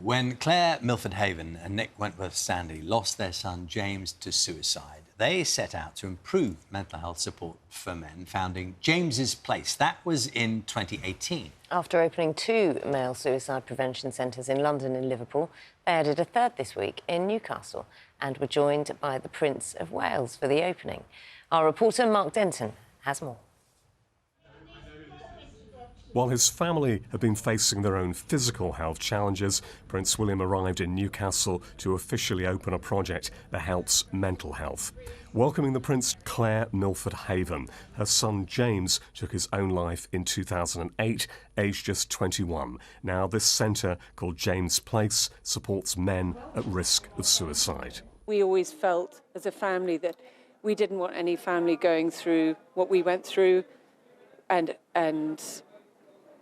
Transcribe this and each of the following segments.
When Clare, Milford Haven and Nick Wentworth Stanley lost their son James to suicide, they set out to improve mental health support for men, founding James's Place. That was in 2018. After opening 2 male suicide prevention centres in London and Liverpool, they added a third this week in Newcastle and were joined by the Prince of Wales for the opening. Our reporter Mark Denton has more. While his family have been facing their own physical health challenges, Prince William arrived in Newcastle to officially open a project that helps mental health. Welcoming the Prince, Clare, Milford Haven. Her son James took his own life in 2008, aged just 21. Now this centre, called James Place, supports men at risk of suicide. We always felt as a family that we didn't want any family going through what we went through, and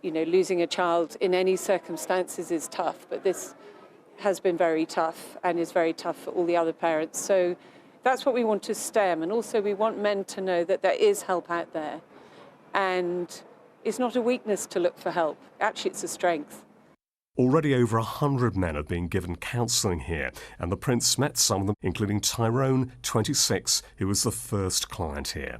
you know, losing a child in any circumstances is tough, but this has been very tough and is very tough for all the other parents. So that's what we want to stem. And also we want men to know that there is help out there. And it's not a weakness to look for help. Actually, it's a strength. Already over 100 men have been given counselling here, and the Prince met some of them, including Tyrone, 26, who was the first client here.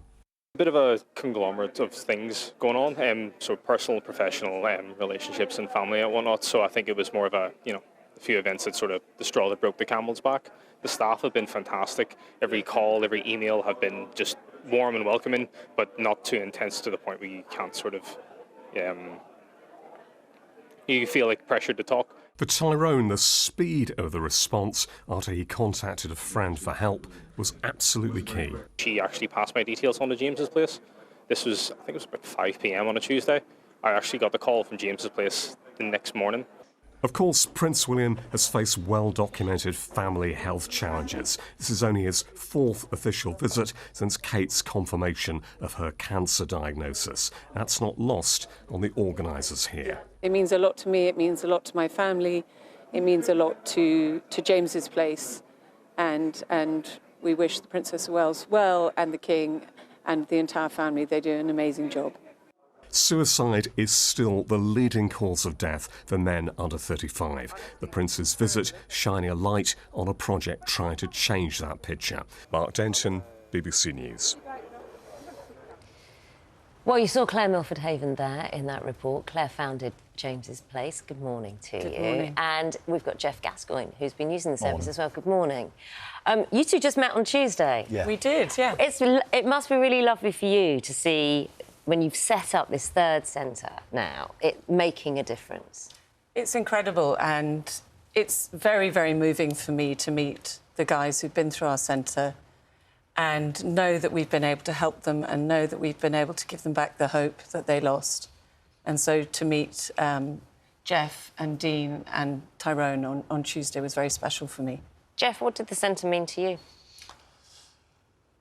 A bit of a conglomerate of things going on, so personal, professional relationships and family and whatnot. So I think it was more of a few events that sort of the straw that broke the camel's back. The staff have been fantastic. Every call, every email have been just warm and welcoming, but not too intense to the point where you can't sort of, you feel like pressured to talk. For Tyrone, the speed of the response after he contacted a friend for help was absolutely key. She actually passed my details on to James's Place. This was, I think it was about 5 p.m. on a Tuesday. I actually got the call from James's Place the next morning. Of course, Prince William has faced well-documented family health challenges. This is only his 4th official visit since Kate's confirmation of her cancer diagnosis. That's not lost on the organisers here. It means a lot to me, it means a lot to my family, it means a lot to James's Place, and we wish the Princess of Wales well, and the King and the entire family. They do an amazing job. Suicide is still the leading cause of death for men under 35. The Prince's visit shining a light on a project trying to change that picture. Mark Denton, BBC News. Well, you saw Clare Milford Haven there in that report. Clare founded James's Place. Good morning to you. Good morning. And we've got Jeff Gascoigne, who's been using the service as well. Good morning. You two just met on Tuesday. Yeah. We did, yeah. It must be really lovely for you to see, when you've set up this 3rd centre now, it making a difference. It's incredible, and it's very, very moving for me to meet the guys who've been through our centre and know that we've been able to help them and know that we've been able to give them back the hope that they lost. And so to meet Jeff and Dean and Tyrone on Tuesday was very special for me. Jeff, what did the centre mean to you? It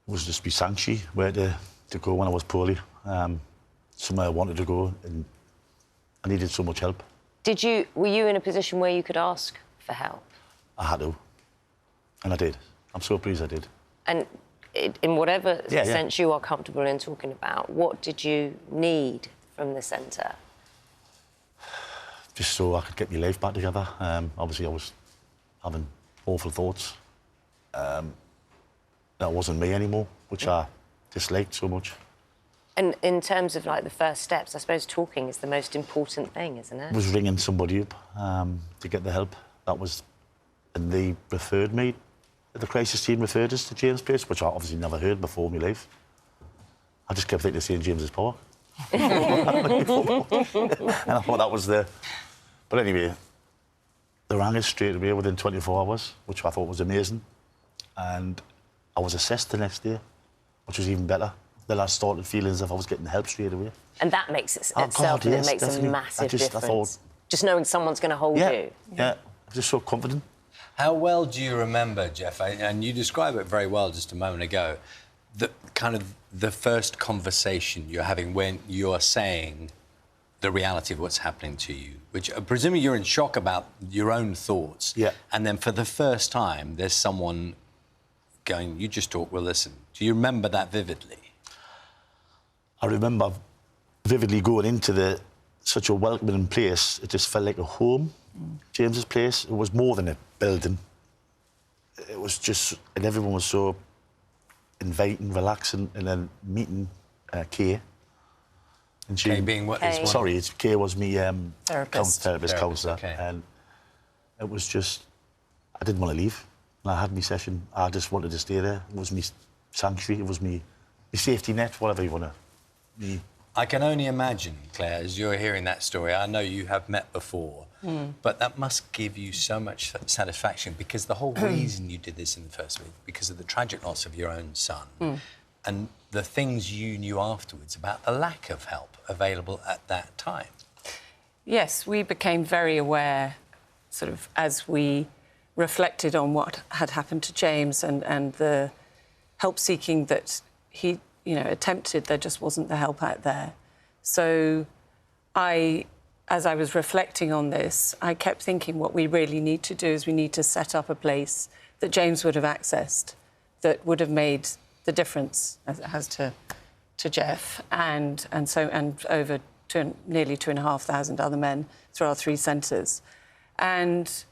was just be sanctuary, where to go when I was poorly. Somewhere I wanted to go, and I needed so much help. Were you in a position where you could ask for help? I had to, and I did. I'm so pleased I did. And in whatever sense you are comfortable in talking about, what did you need from the centre? Just so I could get my life back together. Obviously, I was having awful thoughts. That wasn't me anymore, which I disliked so much. And in terms of, like, the first steps, I suppose talking is the most important thing, isn't it? I was ringing somebody up to get the help. That was... And they referred me. The crisis team referred us to James Place, which I obviously never heard before in my life. I just kept thinking of St James's Park. And I thought that was the... But anyway, they rang us straight away within 24 hours, which I thought was amazing. And I was assessed the next day, which was even better. Then I started feeling as if I was getting help straight away. And that makes it itself, it makes a massive difference. I thought, just knowing someone's going to hold you. Yeah, I was just so confident. How well do you remember, Jeff, and you describe it very well just a moment ago, the first conversation you're having when you're saying the reality of what's happening to you, which presumably you're in shock about your own thoughts. Yeah. And then for the first time, there's someone going, you just talk, we'll listen. Do you remember that vividly? I remember vividly going into such a welcoming place. It just felt like a home. James's place. It was more than a building. It was just, and everyone was so inviting, relaxing, and then meeting Kay. And she, Kay being what? Kay. Sorry, Kay was me Therapist. therapist, counsellor, okay. and it was just, I didn't want to leave. And I had my session. I just wanted to stay there. It was me sanctuary. It was me safety net, whatever you want to. Me. I can only imagine, Claire, as you're hearing that story, I know you have met before, but that must give you so much satisfaction because the whole reason you did this in the first week, because of the tragic loss of your own son, and the things you knew afterwards about the lack of help available at that time. Yes, we became very aware, sort of, as we reflected on what had happened to James and the help seeking that he, attempted. There just wasn't the help out there. So as I was reflecting on this, I kept thinking what we really need to do is we need to set up a place that James would have accessed, that would have made the difference, as it has to Jeff, and over nearly 2,500 other men through our 3 centres. And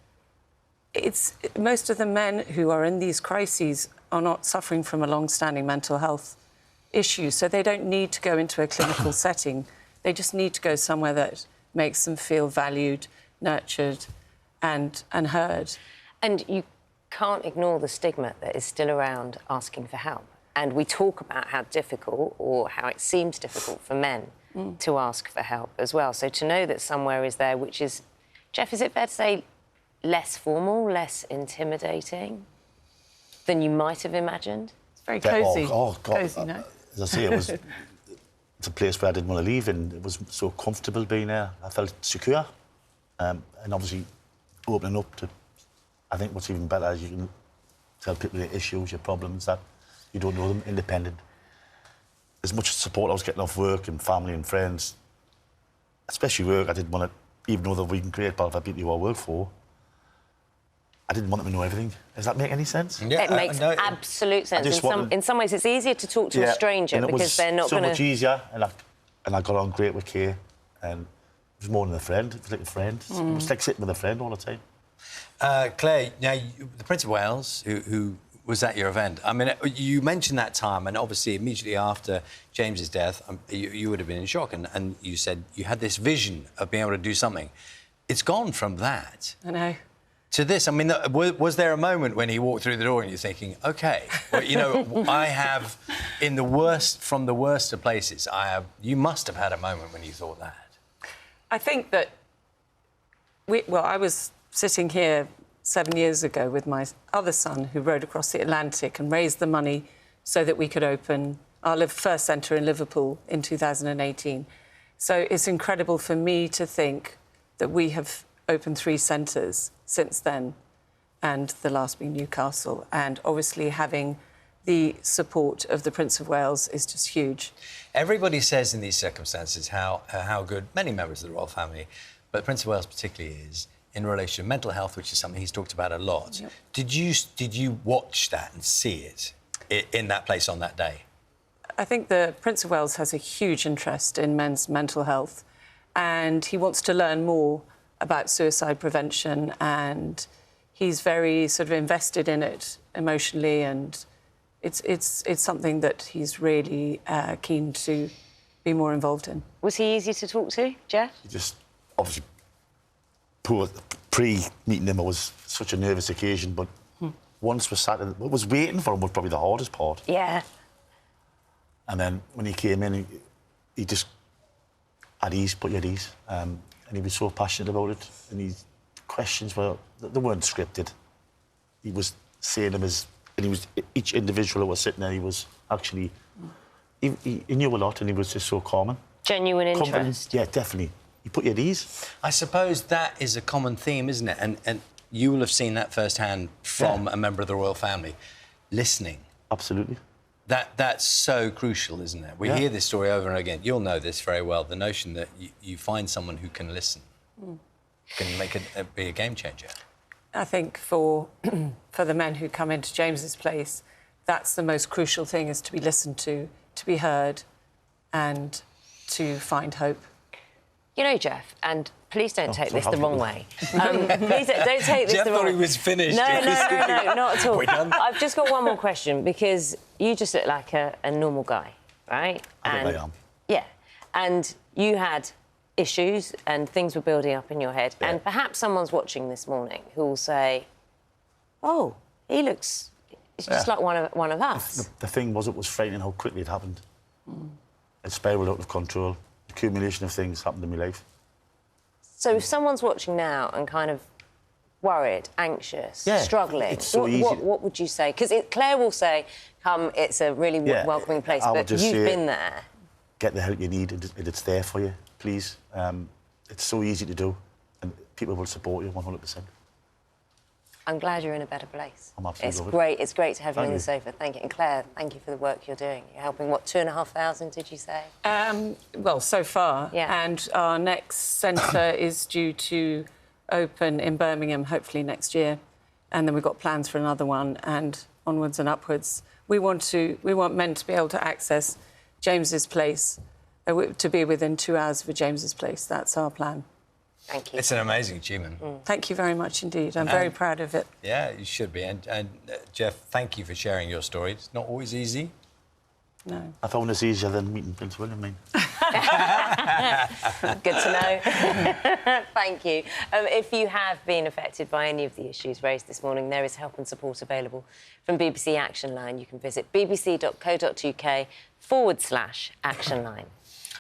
most of the men who are in these crises are not suffering from a long-standing mental health issue, so they don't need to go into a clinical setting. They just need to go somewhere that makes them feel valued, nurtured, and heard. And you can't ignore the stigma that is still around asking for help. And we talk about how difficult, or how it seems difficult for men to ask for help as well. So to know that somewhere is there, which is, Jeff, is it fair to say less formal, less intimidating than you might have imagined? It's very cosy. Oh, God. Cosy, no? As I say, it's a place where I didn't want to leave, and it was so comfortable being there. I felt secure. And obviously, opening up to, I think what's even better is you can tell people your issues, your problems, that you don't know them, independent. As much support I was getting off work and family and friends, especially work, I didn't want to, even though that we can create part of people who I work for, I didn't want them to know everything. Does that make any sense? Yeah, it makes absolute sense. In some ways, it's easier to talk to a stranger because they're not going to... so much easier, and I got on great with Kay, and it was more than a friend. It was like a friend. It was like sitting with a friend all the time. Claire, now, the Prince of Wales, who was at your event, I mean, you mentioned that time, and obviously immediately after James's death, you would have been in shock, and you said you had this vision of being able to do something. It's gone from that... I know. To this, I mean, was there a moment when he walked through the door and you're thinking, OK, well, I have, from the worst of places, you must have had a moment when you thought that. I think that, I was sitting here 7 years ago with my other son who rode across the Atlantic and raised the money so that we could open our first centre in Liverpool in 2018. So it's incredible for me to think that we have opened 3 centres since then, and the last being Newcastle. And obviously having the support of the Prince of Wales is just huge. Everybody says in these circumstances how good many members of the royal family, but the Prince of Wales particularly is, in relation to mental health, which is something he's talked about a lot. Yep. Did you watch that and see it in that place on that day? I think the Prince of Wales has a huge interest in men's mental health, and he wants to learn more about suicide prevention, and he's very sort of invested in it emotionally, and it's something that he's really keen to be more involved in. Was he easy to talk to, Jeff? He just, obviously, pre-meeting him, it was such a nervous occasion, but once we sat in, what was waiting for him was probably the hardest part. Yeah. And then when he came in, he just at ease, put you at ease. And he was so passionate about it, and his questions they weren't scripted. He was saying them each individual who was sitting there, he was actually, he knew a lot, and he was just so calming. Genuine interest. Yeah, definitely. He put you at ease. I suppose that is a common theme, isn't it? And you will have seen that firsthand from a member of the royal family. Listening. Absolutely. That's so crucial, isn't it? We hear this story over and again. You'll know this very well, the notion that you find someone who can listen can be a game changer. I think for the men who come into James's place, that's the most crucial thing, is to be listened to be heard, and to find hope. You know, Jeff, and please don't take this the wrong way. Please don't take this Jeff the wrong way. thought he was finished. No, not at all. We done? I've just got one more question, because you just look like a normal guy, right? I think I am. Yeah, and you had issues and things were building up in your head, and perhaps someone's watching this morning who will say, "Oh, he looks, it's just like one of us." The thing was, it was frightening how quickly it happened. It spiraled out of control. Accumulation of things happened in my life. So if someone's watching now and kind of worried, anxious, struggling, it's so easy. What would you say? Because Claire will say, "Come, it's a really welcoming place," but you've been there. Get the help you need, and it's there for you, please. It's so easy to do, and people will support you 100%. I'm glad you're in a better place. I'm absolutely It's great. It's great to have you on the sofa. Thank you. And Claire, thank you for the work you're doing. You're helping, what, 2,500, did you say? Well, so far. Yeah. And our next centre is due to open in Birmingham, hopefully next year. And then we've got plans for another one, and onwards and upwards. We want men to be able to access James's Place, to be within 2 hours of James's Place. That's our plan. Thank you. It's an amazing achievement. Thank you very much indeed. I'm very proud of it. Yeah, you should be. And Jeff, thank you for sharing your story. It's not always easy. No. I found this easier than meeting Prince William, mate. Good to know. Thank you. If you have been affected by any of the issues raised this morning, there is help and support available from BBC Action Line. You can visit bbc.co.uk/Action Line.